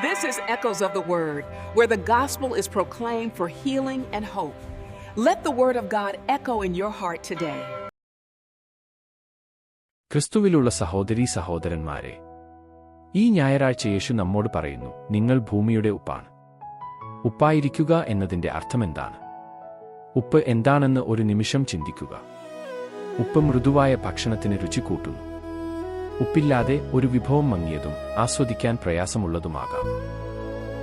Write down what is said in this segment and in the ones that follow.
This is Echoes of the Word, where the gospel is proclaimed for healing and hope. Let the word of God echo in your heart today. ക്രിസ്തുവിലുള്ള സഹോദരീ സഹോദരന്മാരെ, ഈ ഞായറാഴ്ച യേശു നമ്മോട് പറയുന്നു, നിങ്ങൾ ഭൂമിയുടെ ഉപ്പാണ്. ഉപ്പായിരിക്കുക എന്നതിന്റെ അർത്ഥമെന്താണ്? ഉപ്പ് എന്താണെന്ന് ഒരു നിമിഷം ചിന്തിക്കുക. ഉപ്പ് മൃദുവായ ഭക്ഷണത്തിന് രുചി കൂട്ടുന്നു. ഉപ്പില്ലാതെ ഒരു വിഭവം മങ്ങിയതും ആസ്വദിക്കാൻ പ്രയാസമുള്ളതുമാകാം.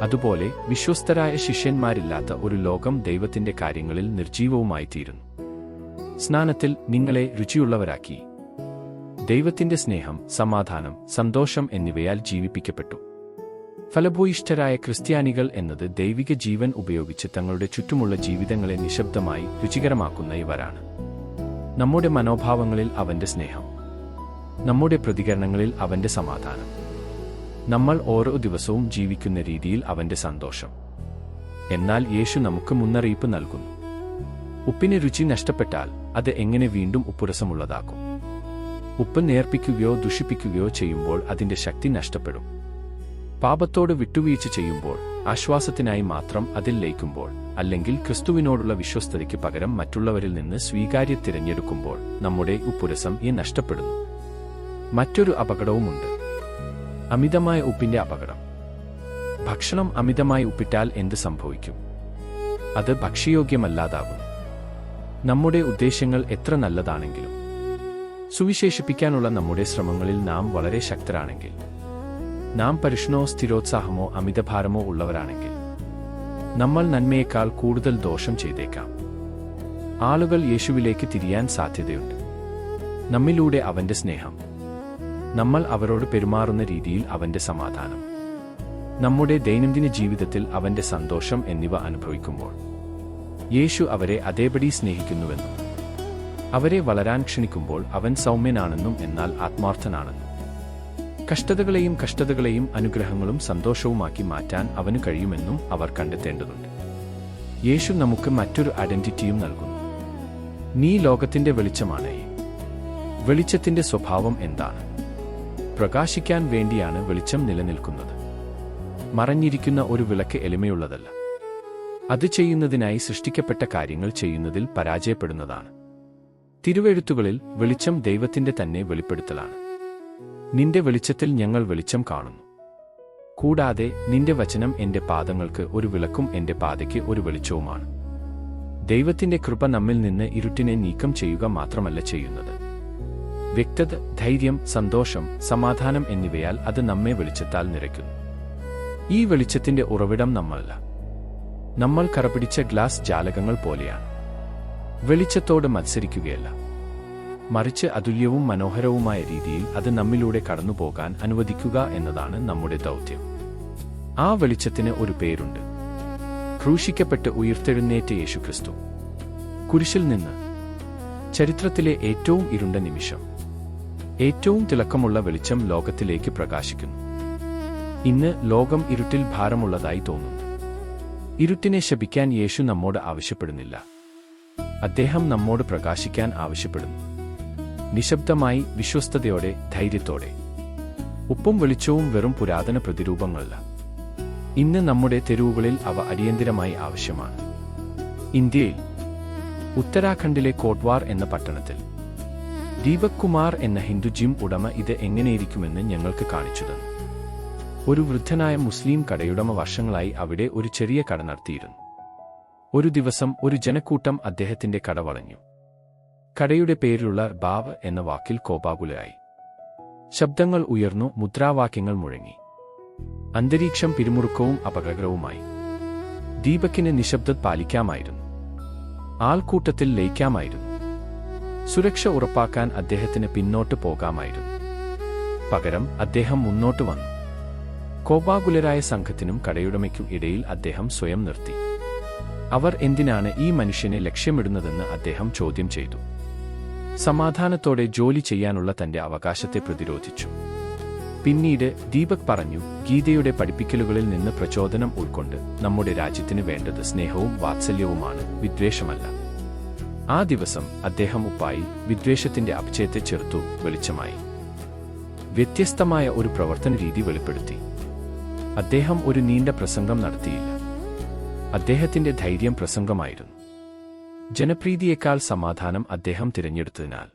അതുപോലെ വിശ്വസ്തരായ ശിഷ്യന്മാരില്ലാത്ത ഒരു ലോകം ദൈവത്തിന്റെ കാര്യങ്ങളിൽ നിർജീവവുമായിത്തീരുന്നു. സ്നാനത്തിൽ നിങ്ങളെ രുചിയുള്ളവരാക്കി. ദൈവത്തിന്റെ സ്നേഹം, സമാധാനം, സന്തോഷം എന്നിവയാൽ ജീവിപ്പിക്കപ്പെട്ടു. ഫലഭൂയിഷ്ഠരായ ക്രിസ്ത്യാനികൾ എന്നത് ദൈവിക ജീവൻ ഉപയോഗിച്ച് തങ്ങളുടെ ചുറ്റുമുള്ള ജീവിതങ്ങളെ നിശബ്ദമായി രുചികരമാക്കുന്ന ഇവരാണ്. നമ്മുടെ മനോഭാവങ്ങളിൽ അവന്റെ സ്നേഹം, നമ്മുടെ പ്രതികരണങ്ങളിൽ അവന്റെ സമാധാനം, നമ്മൾ ഓരോ ദിവസവും ജീവിക്കുന്ന രീതിയിൽ അവന്റെ സന്തോഷം. എന്നാൽ യേശു നമുക്ക് മുന്നറിയിപ്പ് നൽകുന്നു. ഉപ്പിന് രുചി നഷ്ടപ്പെട്ടാൽ അത് എങ്ങനെ വീണ്ടും ഉപ്പുരസമുള്ളതാക്കും? ഉപ്പ് നേർപ്പിക്കുകയോ ദുഷിപ്പിക്കുകയോ ചെയ്യുമ്പോൾ അതിന്റെ ശക്തി നഷ്ടപ്പെടും. പാപത്തോട് വിട്ടുവീഴ്ച ചെയ്യുമ്പോൾ, ആശ്വാസത്തിനായി മാത്രം അതിൽ ലയിക്കുമ്പോൾ, അല്ലെങ്കിൽ ക്രിസ്തുവിനോടുള്ള വിശ്വസ്തതയ്ക്ക് പകരം മറ്റുള്ളവരിൽ നിന്ന് സ്വീകാര്യ തിരഞ്ഞെടുക്കുമ്പോൾ നമ്മുടെ ഉപ്പുരസം നഷ്ടപ്പെടുന്നു. മറ്റൊരു അപകടവുമുണ്ട്: അമിതമായ ഉപ്പിന്റെ അപകടം. ഭക്ഷണം അമിതമായി ഉപ്പിട്ടാൽ എന്ത് സംഭവിക്കും? അത് ഭക്ഷ്യയോഗ്യമല്ലാതാകും. നമ്മുടെ ഉദ്ദേശ്യങ്ങൾ എത്ര നല്ലതാണെങ്കിലും, സുവിശേഷിപ്പിക്കാനുള്ള നമ്മുടെ ശ്രമങ്ങളിൽ നാം വളരെ ശക്തരാണെങ്കിൽ, നാം പരുഷനോ സ്ഥിരോത്സാഹമോ അമിതഭാരമോ ഉള്ളവരാണെങ്കിൽ, നമ്മൾ നന്മയേക്കാൾ കൂടുതൽ ദോഷം ചെയ്തേക്കാം. ആളുകൾ യേശുവിലേക്ക് തിരിയാൻ സാധ്യതയുണ്ട്. നമ്മിലൂടെ അവന്റെ സ്നേഹം, നമ്മൾ അവരോട് പെരുമാറുന്ന രീതിയിൽ അവന്റെ സമാധാനം, നമ്മുടെ ദൈനംദിന ജീവിതത്തിൽ അവന്റെ സന്തോഷം എന്നിവ അനുഭവിക്കുമ്പോൾ യേശു അവരെ അതേപടി സ്നേഹിക്കുന്നുവെന്നും, അവരെ വളരാൻ ക്ഷണിക്കുമ്പോൾ അവൻ സൗമ്യനാണെന്നും എന്നാൽ ആത്മാർത്ഥനാണെന്നും, കഷ്ടതകളെയും അനുഗ്രഹങ്ങളും സന്തോഷവുമാക്കി മാറ്റാൻ അവന് കഴിയുമെന്നും അവർ കണ്ടെത്തേണ്ടതുണ്ട്. യേശു നമുക്ക് മറ്റൊരു ഐഡന്റിറ്റിയും നൽകുന്നു. നീ ലോകത്തിന്റെ വെളിച്ചമാണ്. വെളിച്ചത്തിന്റെ സ്വഭാവം എന്താണ്? പ്രകാശിക്കാൻ വേണ്ടിയാണ് വെളിച്ചം നിലനിൽക്കുന്നത്. മറഞ്ഞിരിക്കുന്ന ഒരു വിളക്ക് എളിമയുള്ളതല്ല. അത് ചെയ്യുന്നതിനായി സൃഷ്ടിക്കപ്പെട്ട കാര്യങ്ങൾ ചെയ്യുന്നതിൽ പരാജയപ്പെടുന്നതാണ്. തിരുവെഴുത്തുകളിൽ വെളിച്ചം ദൈവത്തിന്റെ തന്നെ വെളിപ്പെടുത്തലാണ്. നിന്റെ വെളിച്ചത്തിൽ ഞങ്ങൾ വെളിച്ചം കാണുന്നു. കൂടാതെ നിന്റെ വചനം എന്റെ പാദങ്ങൾക്ക് ഒരു വിളക്കും എന്റെ പാതയ്ക്ക് ഒരു വെളിച്ചവുമാണ്. ദൈവത്തിന്റെ കൃപ നമ്മിൽ നിന്ന് ഇരുട്ടിനെ നീക്കം ചെയ്യുക മാത്രമല്ല ചെയ്യുന്നത്, വ്യക്തത, ധൈര്യം, സന്തോഷം, സമാധാനം എന്നിവയാൽ അത് നമ്മെ വെളിച്ചത്താൽ നിറയ്ക്കുന്നു. ഈ വെളിച്ചത്തിന്റെ ഉറവിടം നമ്മളല്ല. നമ്മൾ കറപിടിച്ച ഗ്ലാസ് ജാലകങ്ങൾ പോലെയാണ്. വെളിച്ചത്തോട് മത്സരിക്കുകയല്ല, മറിച്ച് അതുല്യവും മനോഹരവുമായ രീതിയിൽ അത് നമ്മിലൂടെ കടന്നുപോകാൻ അനുവദിക്കുക എന്നതാണ് നമ്മുടെ ദൗത്യം. ആ വെളിച്ചത്തിന് ഒരു പേരുണ്ട്: ക്രൂശിക്കപ്പെട്ട് ഉയിർത്തെഴുന്നേറ്റ യേശുക്രിസ്തു. കുരിശിൽ നിന്ന് ചരിത്രത്തിലെ ഏറ്റവും ഇരുണ്ട നിമിഷം, ഏറ്റവും തിളക്കമുള്ള വെളിച്ചം ലോകത്തിലേക്ക് പ്രകാശിക്കുന്നു. ഇന്ന് ലോകം ഇരുട്ടിൽ ഭാരമുള്ളതായി തോന്നുന്നു. ഇരുട്ടിനെ ശപിക്കാൻ യേശു നമ്മോട് ആവശ്യപ്പെടുന്നില്ല. അദ്ദേഹം നമ്മോട് പ്രകാശിക്കാൻ ആവശ്യപ്പെടുന്നു. നിശബ്ദമായി, വിശ്വസ്തയോടെ, ധൈര്യത്തോടെ. ഉപ്പും വെളിച്ചവും വെറും പുരാതന പ്രതിരൂപങ്ങളല്ല. ഇന്ന് നമ്മുടെ തെരുവുകളിൽ അവ അടിയന്തിരമായി ആവശ്യമാണ്. ഇന്ത്യയിൽ ഉത്തരാഖണ്ഡിലെ കോട്വാർ എന്ന പട്ടണത്തിൽ ദീപക് കുമാർ എന്ന ഹിന്ദു ജിം ഉടമ ഇത് എങ്ങനെയിരിക്കുമെന്ന് ഞങ്ങൾക്ക് കാണിച്ചു തന്നു. ഒരു വൃദ്ധനായ മുസ്ലിം കടയുടമ വർഷങ്ങളായി അവിടെ ഒരു ചെറിയ കട നടത്തിയിരുന്നു. ഒരു ദിവസം ഒരു ജനക്കൂട്ടം അദ്ദേഹത്തിന്റെ കട വളഞ്ഞു. കടയുടെ പേരിലുള്ള ബാവ് എന്ന വാക്കിൽ കോപാകുലരായി. ശബ്ദങ്ങൾ ഉയർന്നു, മുദ്രാവാക്യങ്ങൾ മുഴങ്ങി. അന്തരീക്ഷം പിരിമുറുക്കവും അപകടകരവുമായി. ദീപകിന് നിശബ്ദത പാലിക്കാമായിരുന്നു. ആൾക്കൂട്ടത്തിൽ ലയിക്കാമായിരുന്നു. സുരക്ഷ ഉറപ്പാക്കാൻ അദ്ദേഹത്തിന് പിന്നോട്ട് പോകാമായിരുന്നു. പകരം അദ്ദേഹം മുന്നോട്ട് വന്നു. കോപാകുലരായ സംഘത്തിനും കടയുടമയ്ക്കും ഇടയിൽ അദ്ദേഹം സ്വയം നിർത്തി. അവർ എന്തിനാണ് ഈ മനുഷ്യനെ ലക്ഷ്യമിടുന്നതെന്ന് അദ്ദേഹം ചോദ്യം ചെയ്തു. സമാധാനത്തോടെ ജോലി ചെയ്യാനുള്ള തന്റെ അവകാശത്തെ പ്രതിരോധിച്ചു. പിന്നീട് ദീപക് പറഞ്ഞു, ഗീതയുടെ പഠിപ്പിക്കലുകളിൽ നിന്ന് പ്രചോദനം ഉൾക്കൊണ്ട് നമ്മുടെ രാജ്യത്തിന് വേണ്ടത് സ്നേഹവും വാത്സല്യവുമാണ്, വിദ്വേഷമല്ല. ആ ദിവസം അദ്ദേഹം ഉപ്പായി വിദ്വേഷത്തിന്റെ അപചയത്തെ ചെറുത്തു വെളിച്ചമായി. വ്യത്യസ്തമായ ഒരു പ്രവർത്തന രീതി വെളിപ്പെടുത്തി. അദ്ദേഹം ഒരു നീണ്ട പ്രസംഗം നടത്തിയില്ല. അദ്ദേഹത്തിന്റെ ധൈര്യം പ്രസംഗമായിരുന്നു. ജനപ്രീതിയേക്കാൾ സമാധാനം അദ്ദേഹം തിരഞ്ഞെടുത്തതിനാൽ.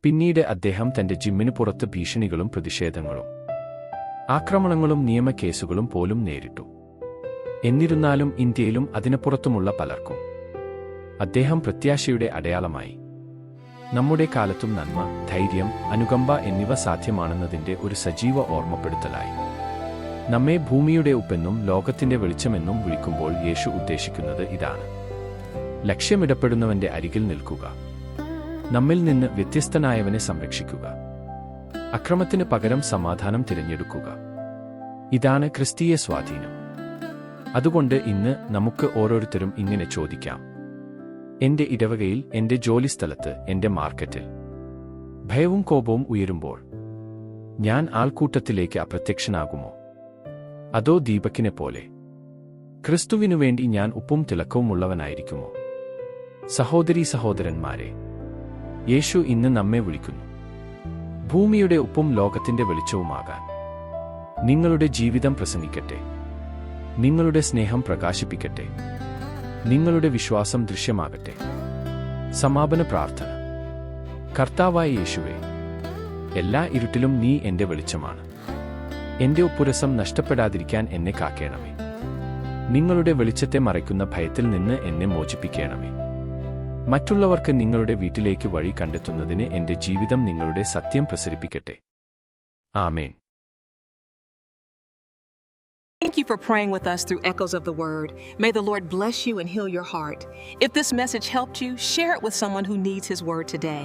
പിന്നീട് അദ്ദേഹം തന്റെ ജിമ്മിന് പുറത്ത് ഭീഷണികളും പ്രതിഷേധങ്ങളും ആക്രമണങ്ങളും നിയമക്കേസുകളും പോലും നേരിട്ടു. എന്നിരുന്നാലും ഇന്ത്യയിലും അതിനപ്പുറത്തുമുള്ള പലർക്കും അദ്ദേഹം പ്രത്യാശയുടെ അടയാളമായി. നമ്മുടെ കാലത്തും നന്മ, ധൈര്യം, അനുകമ്പ എന്നിവ സാധ്യമാണെന്നതിന്റെ ഒരു സജീവ ഓർമ്മപ്പെടുത്തലായി. നമ്മെ ഭൂമിയുടെ ഉപ്പെന്നും ലോകത്തിന്റെ വെളിച്ചമെന്നും വിളിക്കുമ്പോൾ യേശു ഉദ്ദേശിക്കുന്നത് ഇതാണ്. ലക്ഷ്യമിടപ്പെടുന്നവന്റെ അരികിൽ നിൽക്കുക. നമ്മിൽ നിന്ന് വ്യത്യസ്തനായവനെ സംരക്ഷിക്കുക. അക്രമത്തിന് പകരം സമാധാനം തിരഞ്ഞെടുക്കുക. ഇതാണ് ക്രിസ്തീയ സ്വാധീനം. അതുകൊണ്ട് ഇന്ന് നമുക്ക് ഓരോരുത്തരും ഇങ്ങനെ ചോദിക്കാം: എന്റെ ഇടവകയിൽ, എന്റെ ജോലിസ്ഥലത്ത്, എന്റെ മാർക്കറ്റിൽ ഭയവും കോപവും ഉയരുമ്പോൾ ഞാൻ ആൾക്കൂട്ടത്തിലേക്ക് അപ്രത്യക്ഷനാകുമോ? അതോ ദീപക്കിനെ പോലെ ക്രിസ്തുവിനു വേണ്ടി ഞാൻ ഉപ്പും തിളക്കവുമുള്ളവനായിരിക്കുമോ? സഹോദരീ സഹോദരന്മാരെ, യേശു ഇന്ന് നമ്മെ വിളിക്കുന്നു ഭൂമിയുടെ ഉപ്പും ലോകത്തിന്റെ വെളിച്ചവുമാകാൻ. നിങ്ങളുടെ ജീവിതം പ്രസംഗിക്കട്ടെ. നിങ്ങളുടെ സ്നേഹം പ്രകാശിപ്പിക്കട്ടെ. നിങ്ങളുടെ വിശ്വാസം ദൃശ്യമാകട്ടെ. സമാപന പ്രാർത്ഥന. കർത്താവായ യേശുവേ, എല്ലാ ഇരുട്ടിലും നീ എന്റെ വെളിച്ചമാണ്. എന്റെ ഉപ്പുരസം നഷ്ടപ്പെടാതിരിക്കാൻ എന്നെ കാക്കേണമേ. നിങ്ങളുടെ വെളിച്ചത്തെ മറയ്ക്കുന്ന ഭയത്തിൽ നിന്ന് എന്നെ മോചിപ്പിക്കണമേ. മറ്റുള്ളവർക്ക് നിങ്ങളുടെ വീട്ടിലേക്ക് വഴി കണ്ടെത്തുന്നതിന് എന്റെ ജീവിതം നിങ്ങളുടെ സത്യം പ്രസരിപ്പിക്കട്ടെ. ആമേൻ. Thank you for praying with us through Echoes of the Word. May the Lord bless you and heal your heart. If this message helped you, share it with someone who needs His word today.